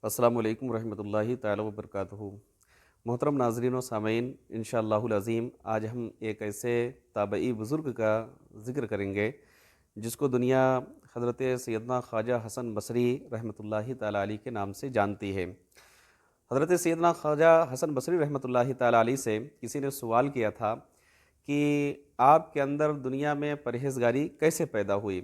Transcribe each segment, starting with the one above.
السلام علیکم ورحمۃ اللہ تعالی وبرکاتہ۔ محترم ناظرین و سامعین، انشاءاللہ العظیم آج ہم ایک ایسے تابعی بزرگ کا ذکر کریں گے جس کو دنیا حضرت سیدنا خواجہ حسن بصری رحمۃ اللہ تعالی علیہ کے نام سے جانتی ہے۔ حضرت سیدنا خواجہ حسن بصری رحمۃ اللہ تعالی علیہ سے کسی نے سوال کیا تھا کہ آپ کے اندر دنیا میں پرہیزگاری کیسے پیدا ہوئی؟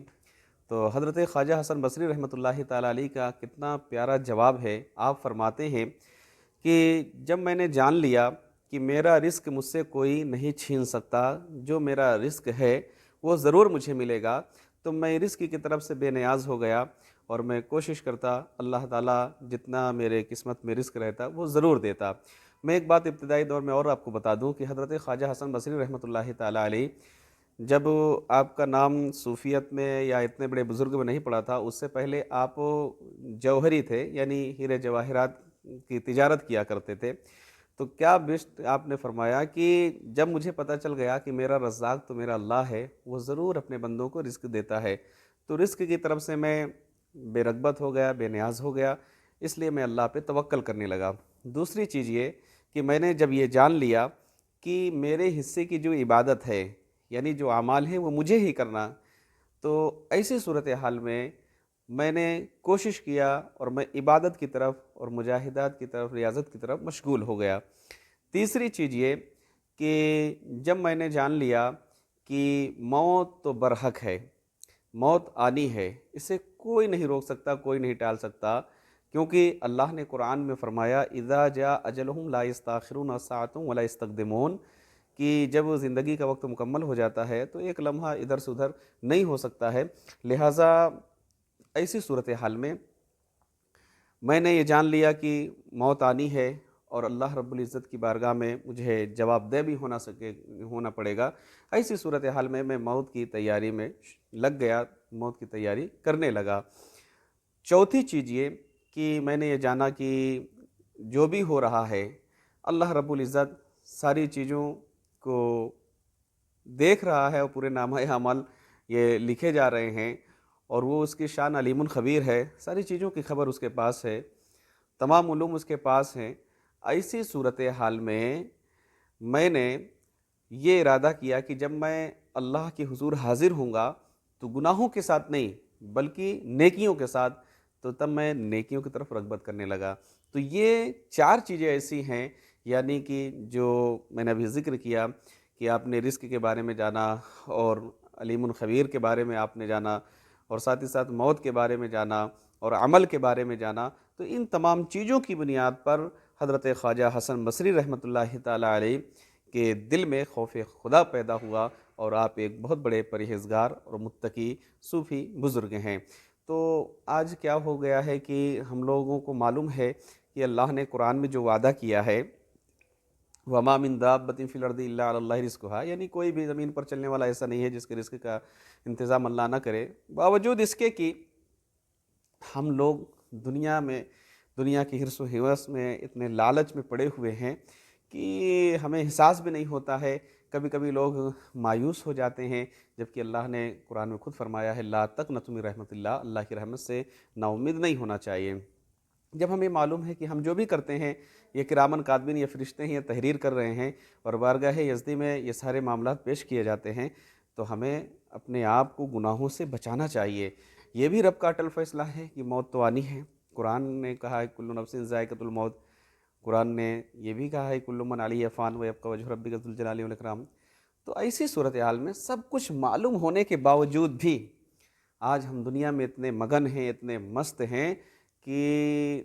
تو حضرت خواجہ حسن بصری رحمۃ اللہ تعالی علیہ کا کتنا پیارا جواب ہے۔ آپ فرماتے ہیں کہ جب میں نے جان لیا کہ میرا رزق مجھ سے کوئی نہیں چھین سکتا، جو میرا رزق ہے وہ ضرور مجھے ملے گا، تو میں رزق کی طرف سے بے نیاز ہو گیا اور میں کوشش کرتا اللہ تعالیٰ جتنا میرے قسمت میں رزق رہتا وہ ضرور دیتا۔ میں ایک بات ابتدائی دور میں اور آپ کو بتا دوں کہ حضرت خواجہ حسن بصری رحمۃ اللہ تعالی علیہ جب آپ کا نام صوفیت میں یا اتنے بڑے بزرگ میں نہیں پڑا تھا، اس سے پہلے آپ جوہری تھے، یعنی ہیرے جواہرات کی تجارت کیا کرتے تھے۔ تو کیا بیسٹ آپ نے فرمایا کہ جب مجھے پتہ چل گیا کہ میرا رزاق تو میرا اللہ ہے، وہ ضرور اپنے بندوں کو رزق دیتا ہے، تو رزق کی طرف سے میں بے رغبت ہو گیا، بے نیاز ہو گیا، اس لیے میں اللہ پہ توکل کرنے لگا۔ دوسری چیز یہ کہ میں نے جب یہ جان لیا کہ میرے حصے کی جو عبادت ہے، یعنی جو اعمال ہیں وہ مجھے ہی کرنا، تو ایسی صورتحال میں نے کوشش کیا اور میں عبادت کی طرف اور مجاہدات کی طرف، ریاضت کی طرف مشغول ہو گیا۔ تیسری چیز یہ کہ جب میں نے جان لیا کہ موت تو برحق ہے، موت آنی ہے، اسے کوئی نہیں روک سکتا، کوئی نہیں ٹال سکتا، کیونکہ اللہ نے قرآن میں فرمایا اذا جاء اجلہم لا یستاخرون ساعۃ ولا یستقدمون، کہ جب زندگی کا وقت مکمل ہو جاتا ہے تو ایک لمحہ ادھر سے ادھر نہیں ہو سکتا ہے۔ لہٰذا ایسی صورتحال میں نے یہ جان لیا کہ موت آنی ہے اور اللہ رب العزت کی بارگاہ میں مجھے جواب دہ بھی ہونا پڑے گا۔ ایسی صورتحال میں موت کی تیاری میں لگ گیا، موت کی تیاری کرنے لگا۔ چوتھی چیز یہ کہ میں نے یہ جانا کہ جو بھی ہو رہا ہے اللہ رب العزت ساری چیزوں کو دیکھ رہا ہے اور پورے نامہ اعمال یہ لکھے جا رہے ہیں، اور وہ اس کی شان علیم خبیر ہے، ساری چیزوں کی خبر اس کے پاس ہے، تمام علوم اس کے پاس ہیں۔ ایسی صورتحال میں نے یہ ارادہ کیا کہ جب میں اللہ کے حضور حاضر ہوں گا تو گناہوں کے ساتھ نہیں بلکہ نیکیوں کے ساتھ، تو تب میں نیکیوں کی طرف رغبت کرنے لگا۔ تو یہ چار چیزیں ایسی ہیں، یعنی کہ جو میں نے ابھی ذکر کیا کہ آپ نے رزق کے بارے میں جانا اور علیم الخبیر کے بارے میں آپ نے جانا، اور ساتھ ہی ساتھ موت کے بارے میں جانا اور عمل کے بارے میں جانا، تو ان تمام چیزوں کی بنیاد پر حضرت خواجہ حسن بصری رحمۃ اللہ تعالی علیہ کے دل میں خوف خدا پیدا ہوا، اور آپ ایک بہت بڑے پرہیزگار اور متقی صوفی بزرگ ہیں۔ تو آج کیا ہو گیا ہے کہ ہم لوگوں کو معلوم ہے کہ اللہ نے قرآن میں جو وعدہ کیا ہے وَمَا مِن دَابَّةٍ فِي الْأَرْضِ إِلَّا عَلَى اللَّهِ رِزْقُهَا، یعنی کوئی بھی زمین پر چلنے والا ایسا نہیں ہے جس کے رزق کا انتظام اللہ نہ کرے، باوجود اس کے کہ ہم لوگ دنیا کی حرص و حوث میں اتنے لالچ میں پڑے ہوئے ہیں کہ ہمیں احساس بھی نہیں ہوتا ہے۔ کبھی کبھی لوگ مایوس ہو جاتے ہیں، جبکہ اللہ نے قرآن میں خود فرمایا ہے لا تقنطوا من رحمت اللہ، اللہ کی رحمت سے نا امید نہیں ہونا چاہیے۔ جب ہمیں معلوم ہے کہ ہم جو بھی کرتے ہیں یہ کرامن کاتبین، یہ فرشتے ہیں، یہ تحریر کر رہے ہیں اور بارگاہ یزدی میں یہ سارے معاملات پیش کیے جاتے ہیں، تو ہمیں اپنے آپ کو گناہوں سے بچانا چاہیے۔ یہ بھی رب کا اٹل فیصلہ ہے کہ موت تو آنی ہے۔ قرآن نے کہا ہے کل نفس ذائقۃ الموت، قرآن نے یہ بھی کہا ہے کل من علیہ فان ویبقی وجہ ربک ذو الجلال والاکرام۔ تو ایسی صورتحال میں سب کچھ معلوم ہونے کے باوجود بھی آج ہم دنیا میں اتنے مگن ہیں، اتنے مست ہیں کہ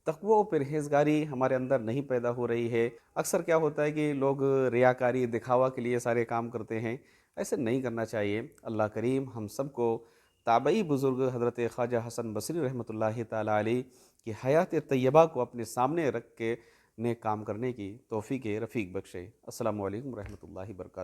تقوی و پرہیزگاری ہمارے اندر نہیں پیدا ہو رہی ہے۔ اکثر کیا ہوتا ہے کہ لوگ ریاکاری، دکھاوا کے لیے سارے کام کرتے ہیں، ایسے نہیں کرنا چاہیے۔ اللہ کریم ہم سب کو تابعی بزرگ حضرت خواجہ حسن بصری رحمۃ اللہ تعالی علیہ کی حیات طیبہ کو اپنے سامنے رکھ کے نیک کام کرنے کی توفیق رفیق بخشے۔ السلام علیکم ورحمۃ اللہ وبرکاتہ۔